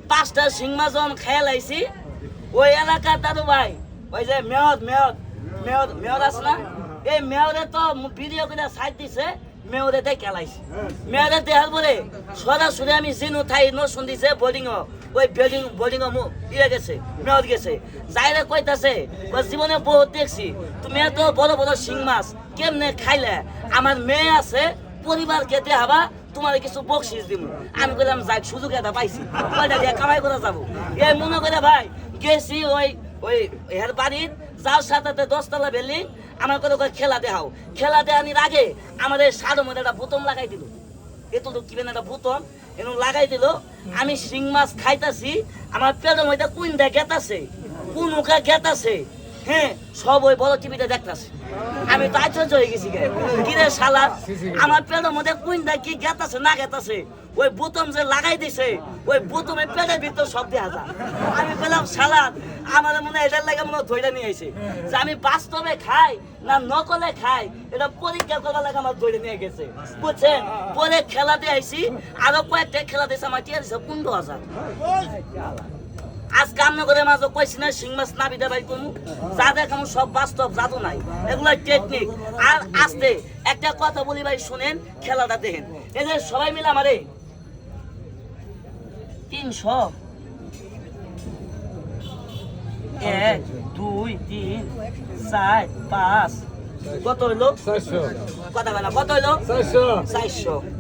পাঁচটা শিং মাছ যখন খেয়াল আইছি ওই এলাকার দাদু ভাই ওই যে মেয়র আছে না এই মেয়রে তো ভিডিও করে সাইড দিছে মেয়রে দেখ খেলাইছে মেয়রে দেখার পরে সরাসরি আমি জিনু থাই ন শুনদিছে বোর্ডিং ওই বোর্ডিং ইয়ে গেছে মেয়র গেছে যাইরে কইতাছে জীবনে বহুত দেখছি তুমি এত বড় বড় শিং মাছ কেমনে খাইলে আমার মেয়ে আছে পরিবারকে দেখাবা তোমার কিছু বকশিস দিব আমি বললাম যাই সুযোগ এটা পাইছি কয়টা দিয়ে কামাই করে যাবো এই মনে করে ভাই গেছি ওই এর বাড়ির যার সাথে 10 তলা বিল্ডিং আমার করে খেলা দেখাও খেলা দেখানির আগে আমাদের সাদর মধ্যে একটা বোতম লাগাই দিল এত কিবেন একটা বোতম এরকম লাগাই দিল আমি শিং মাছ খাইতাছি আমার পেটের মধ্যে কুইনটা গেতাছে কোন মুখে গেতাছে হ্যাঁ সব ওই বড় টিভিতে দেখতাছে আমি তো আশ্চর্য হয়ে গেছি কিরে শালা আমার পেটের মধ্যে কুইনটা কি গেতাছে না গেতাছে ওই বোতম যে লাগাই দিছে ওই বোতমের পেটের ভিতর সব দেখা যায় আমি বললাম শালা আমার মনে হয় এটার লাগে মনে ধৈর্য নিয়ে আইছে যে আমি বাস্তবে খাই না নকলে খাই এটা পরীক্ষা করার লাগে আমার ধৈর্য নিয়ে গেছে বুঝছেন পরে খেলা দিয়ে আইছি আরো কয়েকটা খেলা দিয়েছে আমার টিয়া দিছে 15,000 আজকে আমরা করে মাছ কইছি না শিং মাছ না বিদা ভাই কোনো যা দেখানো সব বাস্তব জাদু নাই এগুলো টেকনিক আর আস্তে একটা কথা বলি ভাই শুনেন খেলাটা দেখেন এই যে সবাই মিলে আমারে 300 1 2 3 4 5 কত হইলো 400 কথা বলা কত হইলো 400